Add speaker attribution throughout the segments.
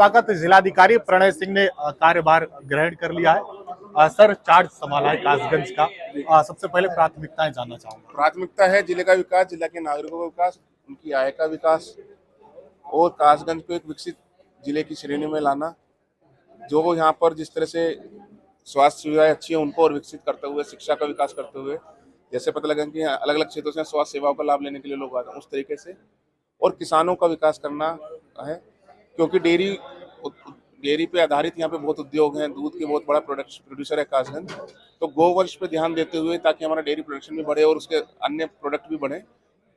Speaker 1: स्वागत। जिलाधिकारी प्रणय सिंह ने कार्यभार ग्रहण कर लिया है। सर, चार्ज संभाला है कासगंज का। सबसे पहले प्राथमिकताएं जानना चाहूंगा।
Speaker 2: प्राथमिकता है जिले का विकास, जिला के नागरिकों का विकास, उनकी आय का विकास और कासगंज को एक विकसित जिले की श्रेणी में लाना। जो यहाँ पर जिस तरह से स्वास्थ्य सुविधाएं अच्छी है उनको और विकसित करते हुए, शिक्षा का विकास करते हुए, जैसे पता लगा कि अलग अलग क्षेत्रों से स्वास्थ्य सेवाओं का लाभ लेने के लिए लोग आते हैं, उस तरीके से। और किसानों का विकास करना है, क्योंकि डेयरी पे आधारित यहाँ पे बहुत उद्योग हैं। दूध के बहुत बड़ा प्रोड्यूसर है कासगंज। तो गोवंश पे ध्यान देते हुए, ताकि हमारा डेयरी प्रोडक्शन भी बढ़े और उसके अन्य प्रोडक्ट भी बढ़े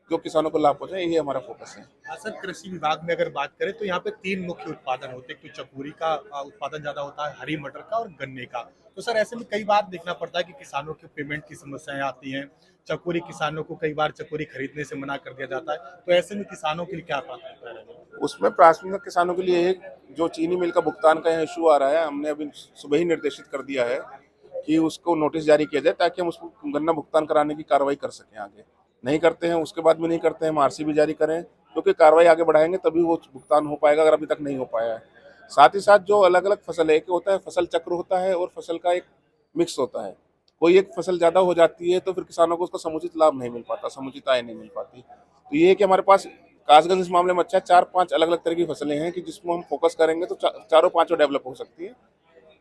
Speaker 2: जो किसानों को लाभ पहुंचे, यही हमारा फोकस है।
Speaker 1: सर, कृषि विभाग में अगर बात करें तो यहाँ पे 3 मुख्य उत्पादन होते हैं। एक तो चकोरी का उत्पादन ज्यादा होता है, हरी मटर का और गन्ने का। तो सर, ऐसे में कई बार देखना पड़ता है कि किसानों के पेमेंट की समस्याएं आती हैं। चकोरी किसानों को कई बार चकोरी खरीदने से मना कर दिया जाता है। तो ऐसे में किसानों के लिए क्या प्राथमिकता है?
Speaker 2: उसमें प्राथमिकता किसानों के लिए एक जो चीनी मिल का भुगतान का यहाँ इशू आ रहा है, हमने अभी सुबह ही निर्देशित कर दिया है कि उसको नोटिस जारी किया जाए, ताकि हम उसको गन्ना भुगतान कराने की कार्रवाई कर सकें। आगे नहीं करते हैं, उसके बाद भी नहीं करते हैं, हम आरसी भी जारी करें, क्योंकि कार्रवाई आगे बढ़ाएंगे तभी वो भुगतान हो पाएगा, अगर अभी तक नहीं हो पाया है। साथ ही साथ जो अलग अलग फसल है, एक होता है फसल चक्र होता है और फसल का एक मिक्स होता है। कोई एक फसल ज्यादा हो जाती है तो फिर किसानों को उसका समुचित लाभ नहीं मिल पाता, समुचित आय नहीं मिल पाती। तो ये है कि हमारे पास कासगंज इस मामले में अच्छा है, 4-5 अलग अलग तरह की फसलें हैं कि जिसमें हम फोकस करेंगे तो चारों पांचों डेवलप हो सकती है।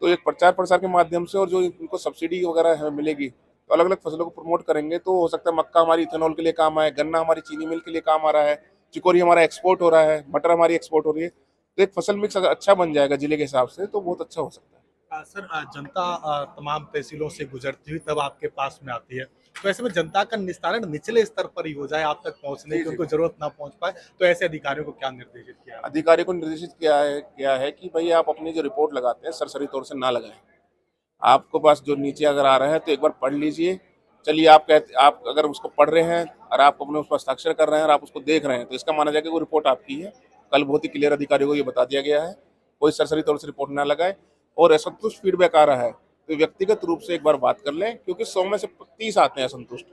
Speaker 2: तो एक प्रचार प्रसार के माध्यम से और जो इनको सब्सिडी वगैरह मिलेगी, तो अलग अलग फसलों को प्रमोट करेंगे तो हो सकता है मक्का हमारी इथेनॉल के लिए काम आए, गन्ना हमारी चीनी मिल के लिए काम आ रहा है, चिकोरी हमारा एक्सपोर्ट हो रहा है, मटर हमारी एक्सपोर्ट हो रही है। तो एक फसल मिक्स अगर अच्छा बन जाएगा जिले के हिसाब से तो बहुत अच्छा हो सकता है।
Speaker 1: सर, जनता तमाम तहसीलों से गुजरती हुई तब आपके पास में आती है। तो ऐसे में जनता का निस्तारण निचले स्तर पर ही हो जाए, आप तक पहुंचने की उनको जरूरत ना पहुंच पाए, तो ऐसे अधिकारियों को क्या निर्देशित किया?
Speaker 2: अधिकारी को निर्देशित किया है कि भाई आप अपनी जो रिपोर्ट लगाते हैं सरसरी तौर से ना लगाएं। आपको पास जो नीचे अगर आ रहा है तो एक बार पढ़ लीजिए। चलिए, आप अगर उसको पढ़ रहे हैं और आप अपने उस पर हस्ताक्षर कर रहे हैं और आप उसको देख रहे हैं, तो इसका माना जाएगा कि वो रिपोर्ट आपकी है। कल बहुत ही क्लियर अधिकारियों को ये बता दिया गया है, कोई सरसरी तौर से रिपोर्ट ना लगाए। और असंतुष्ट फीडबैक आ रहा है तो व्यक्तिगत रूप से एक बार बात कर लें, क्योंकि 100 में से 30 आते हैं असंतुष्ट।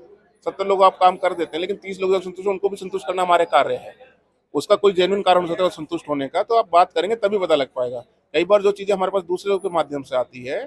Speaker 2: 70 लोग आप काम कर देते हैं, लेकिन 30 लोग असंतुष्ट, उनको भी संतुष्ट करना हमारे कार्य है। उसका कोई जेन्युइन कारण होता है संतुष्ट होने का, तो आप बात करेंगे तभी पता लग पाएगा। कई बार जो चीजें हमारे पास दूसरे लोगों के माध्यम से आती है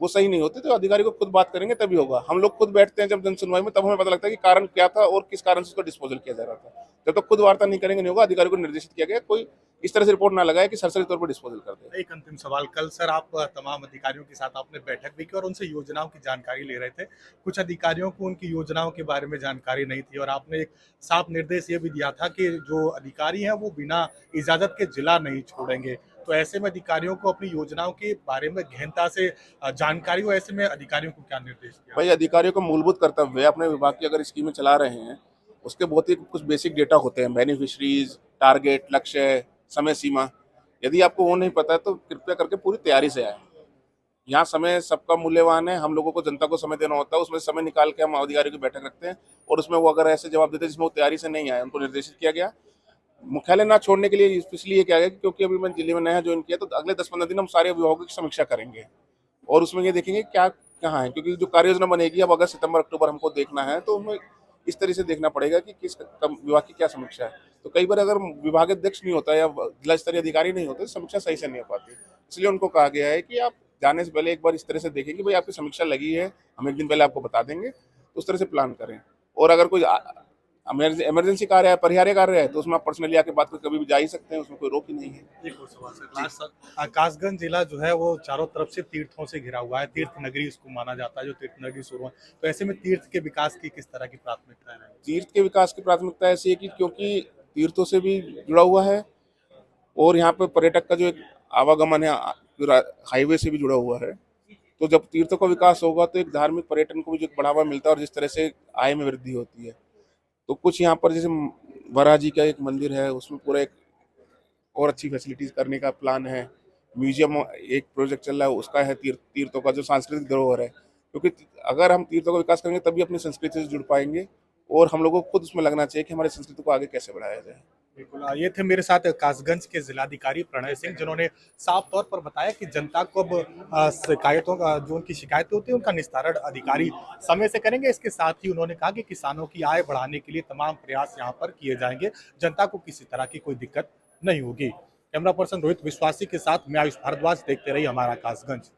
Speaker 2: वो सही नहीं होती, तो अधिकारी को खुद बात करेंगे तभी होगा। हम लोग खुद बैठते हैं जब जन सुनवाई में, तब हमें पता लगता है कि कारण क्या था और किस कारण से उसको डिस्पोजल किया जा रहा था। जब तक खुद वार्ता नहीं करेंगे नहीं होगा। अधिकारी को निर्देशित किया गया कोई इस तरह से रिपोर्ट ना लगाए कि सरसरी तौर पर डिस्पोजल कर दे।
Speaker 1: एक अंतिम सवाल, कल सर आप तमाम अधिकारियों के साथ आपने बैठक भी की और उनसे योजनाओं की जानकारी ले रहे थे। कुछ अधिकारियों को उनकी योजनाओं के बारे में जानकारी नहीं थी और आपने एक साफ निर्देश ये भी दिया था कि जो अधिकारी हैं वो बिना इजाजत के जिला नहीं छोड़ेंगे। तो ऐसे में अधिकारियों को अपनी योजनाओं के बारे में गहनता से जानकारी हो, ऐसे में अधिकारियों को क्या निर्देश दिया?
Speaker 2: भाई, अधिकारियों को मूलभूत कर्तव्य अपने विभाग की अगर स्कीमें चला रहे हैं, उसके बहुत ही कुछ बेसिक डेटा होते हैं, बेनिफिशरीज, टारगेट, लक्ष्य, समय सीमा। यदि आपको वो नहीं पता है तो कृपया करके पूरी तैयारी से आए। यहाँ समय सबका मूल्यवान है, हम लोगों को जनता को समय देना होता है, उसमें समय निकाल के हम अधिकारियों की बैठक रखते हैं। और उसमें वो अगर ऐसे जवाब देते हैं जिसमें वो तैयारी से नहीं आए, उनको निर्देशित किया गया मुख्यालय ना छोड़ने के लिए। इसलिए किया गया क्योंकि अभी मैं जिले में नया ज्वाइन किया, तो अगले 10-15 दिन हम सारे विभागों की समीक्षा करेंगे और उसमें ये देखेंगे क्या कहाँ है, क्योंकि जो कार्य योजना बनेगी अब अगस्त सितंबर अक्टूबर हमको देखना है, तो हमें इस तरह से देखना पड़ेगा कि किस विभाग की क्या समीक्षा है। तो कई बार अगर विभागाध्यक्ष नहीं होता या जिला स्तरीय अधिकारी नहीं होते, समीक्षा सही से नहीं हो पाती। इसलिए उनको कहा गया है कि आप जाने से पहले एक बार इस तरह से देखें कि भाई आपकी समीक्षा लगी है, हम एक दिन पहले आपको बता देंगे, तो उस तरह से प्लान करें। और अगर कोई इमरजेंसी कार्य है, परिहार्य कार्य है, तो उसमें आप पर्सनली आके बात कर कभी भी जा ही सकते हैं, उसमें कोई रोक ही नहीं है।
Speaker 1: एक और सवाल सर, लास्ट सर, कासगंज जिला जो है वो चारों तरफ से तीर्थों से घिरा हुआ है, तीर्थ नगरी इसको माना जाता है, जो तीर्थ नगरी शुरू है। तो ऐसे में तीर्थ के विकास की किस तरह की प्राथमिकता है?
Speaker 2: तीर्थ के विकास की प्राथमिकता ऐसी है कि क्योंकि तीर्थों से भी जुड़ा हुआ है और यहाँ पे पर्यटक का जो एक आवागमन है हाईवे से भी जुड़ा हुआ है। तो जब तीर्थों का विकास होगा तो एक धार्मिक पर्यटन को भी जो बढ़ावा मिलता है और जिस तरह से आय में वृद्धि होती है। तो कुछ यहाँ पर जैसे वराह जी का एक मंदिर है, उसमें पूरा एक और अच्छी फैसिलिटीज करने का प्लान है। म्यूजियम एक प्रोजेक्ट चल रहा है, उसका है तीर्थों का जो सांस्कृतिक धरोहर है, क्योंकि अगर हम तीर्थों का विकास करेंगे तभी अपनी संस्कृति से जुड़ पाएंगे और हम लोगों को खुद उसमें लगना चाहिए कि हमारी संस्कृति को आगे कैसे बढ़ाया जाए।
Speaker 1: बिल्कुल, ये थे मेरे साथ कासगंज के जिलाधिकारी प्रणय सिंह, जिन्होंने साफ तौर पर बताया कि जनता को अब शिकायतों का, जो उनकी शिकायतें होती है उनका निस्तारण अधिकारी समय से करेंगे। इसके साथ ही उन्होंने कहा कि किसानों की आय बढ़ाने के लिए तमाम प्रयास यहाँ पर किए जाएंगे, जनता को किसी तरह की कोई दिक्कत नहीं होगी। कैमरा पर्सन रोहित विश्वासी के साथ मैं आयुष भारद्वाज, देखते रहिए हमारा आकाशगंज।